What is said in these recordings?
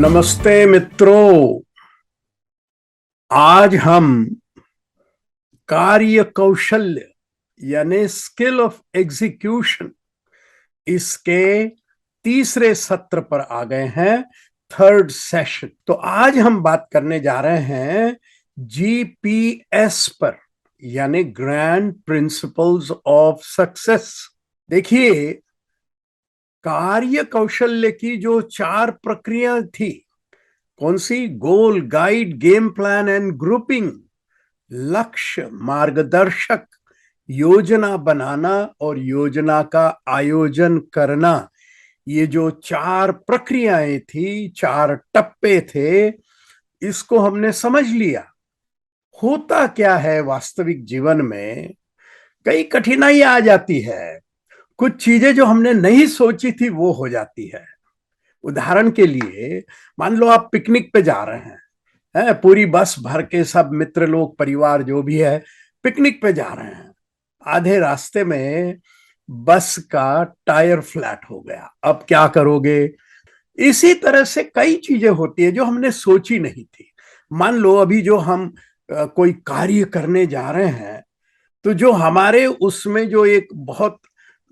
नमस्ते मित्रों। आज हम कार्य कौशल्य यानी स्किल ऑफ एग्जीक्यूशन इसके तीसरे सत्र पर आ गए हैं, थर्ड सेशन। तो आज हम बात करने जा रहे हैं जीपीएस पर, यानी ग्रैंड प्रिंसिपल्स ऑफ सक्सेस। देखिए, कार्य कौशल्य की जो 4 प्रक्रिया थी, कौन सी? Goal, guide, game plan and grouping. लक्ष्य, मार्गदर्शक, योजना बनाना और योजना का आयोजन करना। ये जो 4 प्रक्रियाएं थी, 4 टप्पे थे, इसको हमने समझ लिया। होता क्या है वास्तविक जीवन में, कई कठिनाई आ जाती है। कुछ चीजें जो हमने नहीं सोची थी वो हो जाती है। उदाहरण के लिए, मान लो आप पिकनिक पे जा रहे हैं, पूरी बस भर के सब मित्र लोग, परिवार जो भी है, पिकनिक पे जा रहे हैं। आधे रास्ते में बस का टायर फ्लैट हो गया, अब क्या करोगे? इसी तरह से कई चीजें होती है जो हमने सोची नहीं थी। मान लो अभी जो हम कोई कार्य करने जा रहे हैं, तो जो हमारे उसमें जो एक बहुत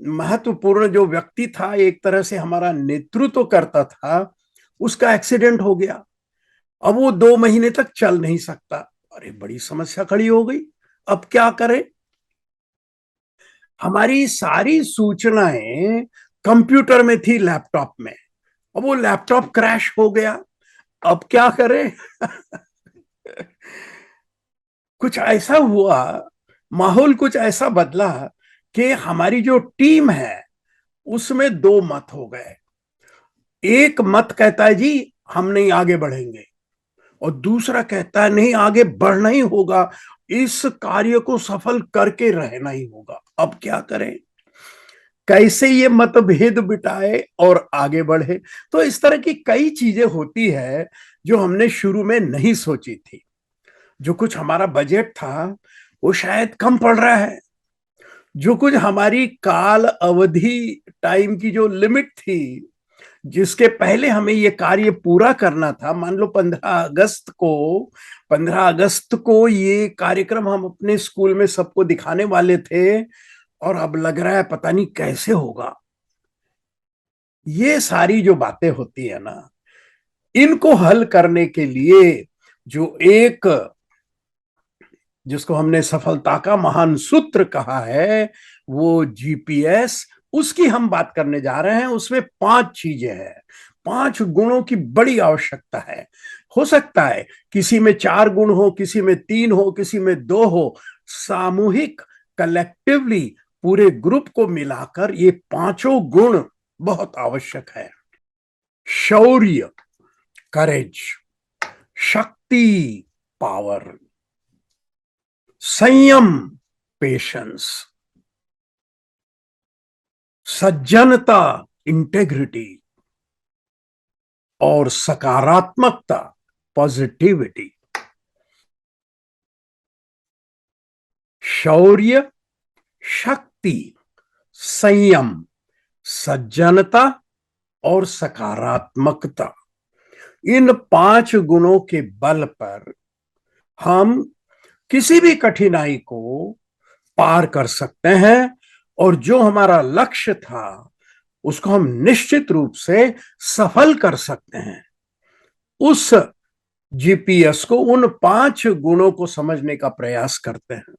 महत्वपूर्ण जो व्यक्ति था, एक तरह से हमारा नेतृत्व करता था, उसका एक्सीडेंट हो गया। अब वो 2 महीने तक चल नहीं सकता। अरे, बड़ी समस्या खड़ी हो गई। अब क्या करें? हमारी सारी सूचनाएं कंप्यूटर में थी, लैपटॉप में। अब वो लैपटॉप क्रैश हो गया। अब क्या करें? कुछ ऐसा हुआ, माहौल कुछ ऐसा बदला कि हमारी जो टीम है उसमें 2 मत हो गए। एक मत कहता है जी हम नहीं आगे बढ़ेंगे, और दूसरा कहता है नहीं, आगे बढ़ना ही होगा, इस कार्य को सफल करके रहना ही होगा। अब क्या करें? कैसे ये मतभेद बिटाए और आगे बढ़े? तो इस तरह की कई चीजें होती है जो हमने शुरू में नहीं सोची थी। जो कुछ हमारा बजट था वो शायद कम पड़ रहा है। जो कुछ हमारी काल अवधि, टाइम की जो लिमिट थी, जिसके पहले हमें ये कार्य पूरा करना था, मान लो 15 अगस्त को ये कार्यक्रम हम अपने स्कूल में सबको दिखाने वाले थे, और अब लग रहा है पता नहीं कैसे होगा। ये सारी जो बातें होती है ना, इनको हल करने के लिए जो एक, जिसको हमने सफलता का महान सूत्र कहा है, वो जीपीएस, उसकी हम बात करने जा रहे हैं। उसमें 5 चीजें हैं, 5 गुणों की बड़ी आवश्यकता है। हो सकता है किसी में 4 गुण हो, किसी में 3 हो, किसी में 2 हो। सामूहिक, कलेक्टिवली, पूरे ग्रुप को मिलाकर ये 5 गुण बहुत आवश्यक है। शौर्य, करेज, शक्ति, पावर, संयम, पेशेंस, सज्जनता, इंटेग्रिटी, और सकारात्मकता, पॉजिटिविटी। शौर्य, शक्ति, संयम, सज्जनता और सकारात्मकता, इन 5 गुणों के बल पर हम किसी भी कठिनाई को पार कर सकते हैं, और जो हमारा लक्ष्य था उसको हम निश्चित रूप से सफल कर सकते हैं। उस जीपीएस को, उन 5 गुणों को समझने का प्रयास करते हैं।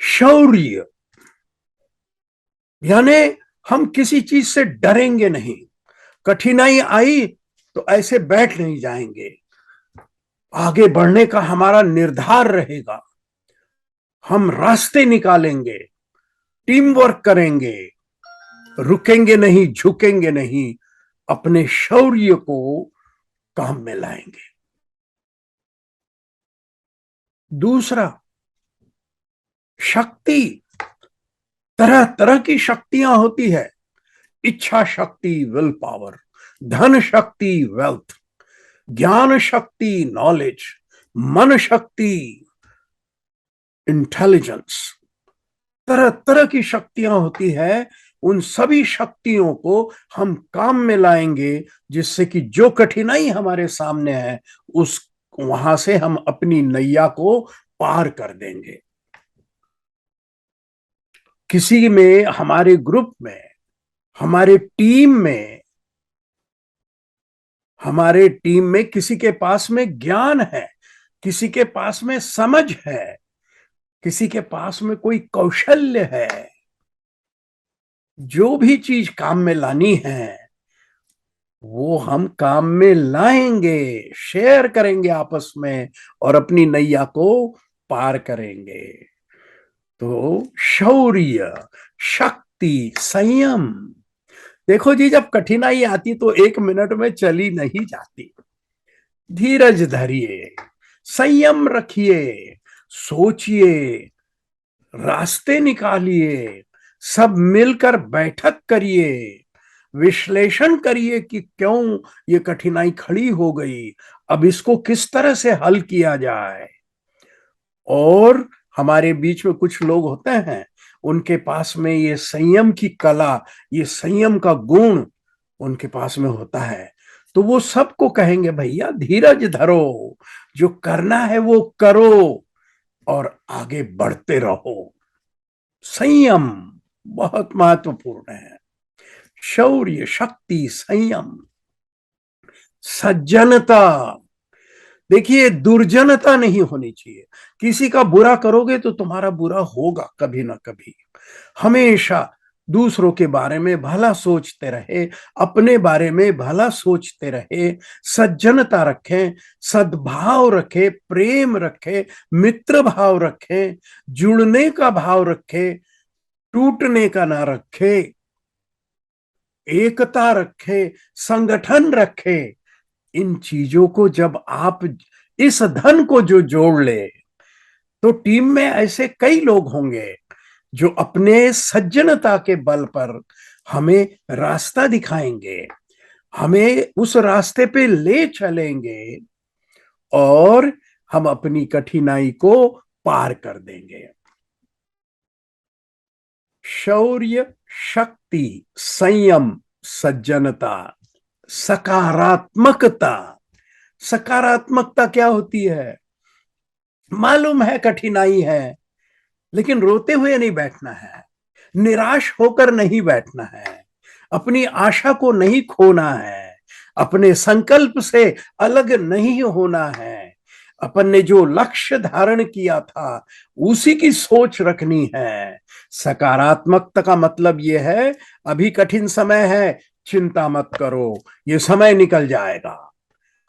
शौर्य यानी हम किसी चीज से डरेंगे नहीं। कठिनाई आई तो ऐसे बैठ नहीं जाएंगे, आगे बढ़ने का हमारा निर्धार रहेगा। हम रास्ते निकालेंगे, टीम वर्क करेंगे, रुकेंगे नहीं, झुकेंगे नहीं, अपने शौर्य को काम में लाएंगे। दूसरा, शक्ति। तरह तरह की शक्तियां होती है। इच्छा शक्ति, विल पावर, धन शक्ति, वेल्थ, ज्ञान शक्ति, नॉलेज, मन शक्ति, इंटेलिजेंस। तरह तरह की शक्तियां होती है, उन सभी शक्तियों को हम काम में लाएंगे, जिससे कि जो कठिनाई हमारे सामने है उस वहां से हम अपनी नैया को पार कर देंगे। किसी में, हमारे ग्रुप में, हमारे टीम में किसी के पास में ज्ञान है, किसी के पास में समझ है, किसी के पास में कोई कौशल्य है, जो भी चीज काम में लानी है वो हम काम में लाएंगे, शेयर करेंगे आपस में और अपनी नैया को पार करेंगे। तो शौर्य, शक्ति, संयम। देखो जी, जब कठिनाई आती तो 1 मिनट में चली नहीं जाती। धीरज धरिए, संयम रखिए, सोचिए, रास्ते निकालिए, सब मिलकर बैठक करिए, विश्लेषण करिए कि क्यों ये कठिनाई खड़ी हो गई, अब इसको किस तरह से हल किया जाए। और हमारे बीच में कुछ लोग होते हैं, उनके पास में ये संयम की कला, ये संयम का गुण उनके पास में होता है, तो वो सबको कहेंगे भैया धीरज धरो, जो करना है वो करो और आगे बढ़ते रहो। संयम बहुत महत्वपूर्ण है। शौर्य, शक्ति, संयम, सज्जनता। देखिए, दुर्जनता नहीं होनी चाहिए। किसी का बुरा करोगे तो तुम्हारा बुरा होगा कभी ना कभी। हमेशा दूसरों के बारे में भला सोचते रहे, अपने बारे में भला सोचते रहे, सज्जनता रखें, सद्भाव रखें, प्रेम रखें, मित्र भाव रखें, जुड़ने का भाव रखें, टूटने का ना रखे, एकता रखे, संगठन रखे। इन चीजों को जब आप, इस धन को जो जोड़ ले, तो टीम में ऐसे कई लोग होंगे जो अपने सज्जनता के बल पर हमें रास्ता दिखाएंगे, हमें उस रास्ते पे ले चलेंगे और हम अपनी कठिनाई को पार कर देंगे। शौर्य, शक्ति, संयम, सज्जनता, सकारात्मकता। सकारात्मकता क्या होती है? मालूम है कठिनाई है, लेकिन रोते हुए नहीं बैठना है, निराश होकर नहीं बैठना है, अपनी आशा को नहीं खोना है, अपने संकल्प से अलग नहीं होना है, अपन ने जो लक्ष्य धारण किया था उसी की सोच रखनी है। सकारात्मकता का मतलब यह है, अभी कठिन समय है, चिंता मत करो, ये समय निकल जाएगा,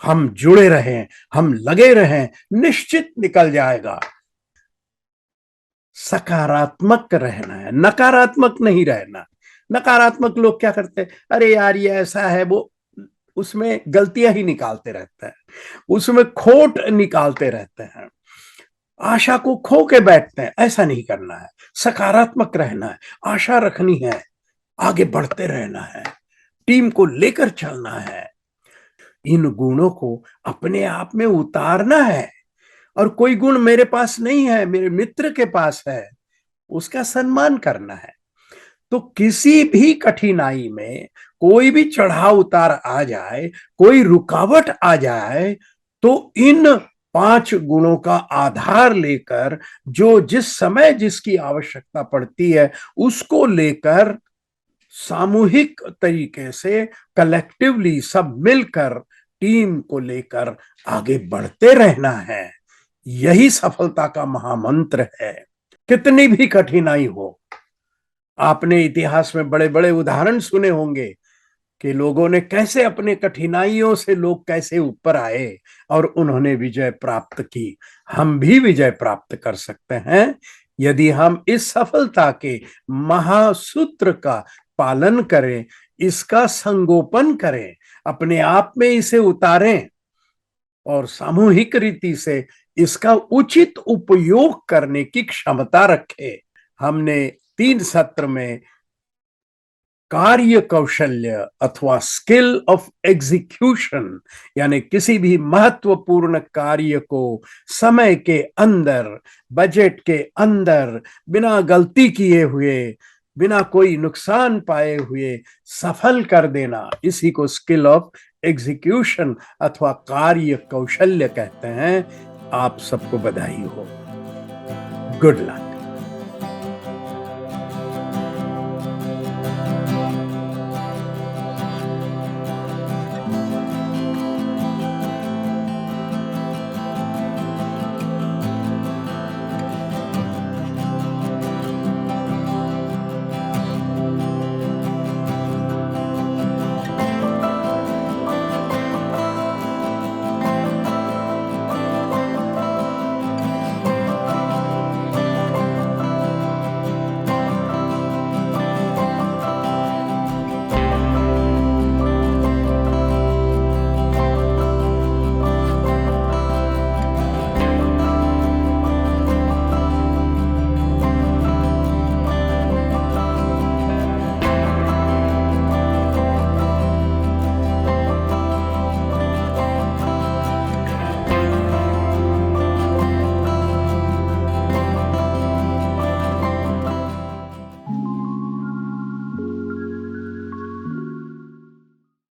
हम जुड़े रहें, हम लगे रहें, निश्चित निकल जाएगा। सकारात्मक रहना है, नकारात्मक नहीं रहना। नकारात्मक लोग क्या करते हैं, अरे यार ये ऐसा है, वो उसमें गलतियां ही निकालते रहते हैं, उसमें खोट निकालते रहते हैं, आशा को खो के बैठते हैं। ऐसा नहीं करना है, सकारात्मक रहना है, आशा रखनी है, आगे बढ़ते रहना है, टीम को लेकर चलना है। इन गुणों को अपने आप में उतारना है। और कोई गुण मेरे पास नहीं है, मेरे मित्र के पास है, उसका सम्मान करना है। तो किसी भी कठिनाई में कोई भी चढ़ाव उतार आ जाए, कोई रुकावट आ जाए, तो इन 5 गुणों का आधार लेकर जो जिस समय जिसकी आवश्यकता पड़ती है उसको लेकर सामूहिक तरीके से, कलेक्टिवली, सब मिलकर टीम को लेकर आगे बढ़ते रहना है। यही सफलता का महामंत्र है। कितनी भी कठिनाई हो, आपने इतिहास में बड़े बड़े उदाहरण सुने होंगे कि लोगों ने कैसे, अपने कठिनाइयों से लोग कैसे ऊपर आए और उन्होंने विजय प्राप्त की। हम भी विजय प्राप्त कर सकते हैं यदि हम इस सफलता के महासूत्र का पालन करें, इसका संगोपन करें, अपने आप में इसे उतारें और सामूहिक रीति से इसका उचित उपयोग करने की क्षमता रखें। हमने 3 सत्र में कार्य कौशल्य अथवा स्किल ऑफ एग्जीक्यूशन, यानी किसी भी महत्वपूर्ण कार्य को समय के अंदर, बजट के अंदर, बिना गलती किए हुए बिना कोई नुकसान पाए हुए सफल कर देना, इसी को स्किल ऑफ एग्जीक्यूशन अथवा कार्य कौशल्य कहते हैं। आप सबको बधाई हो। Good luck.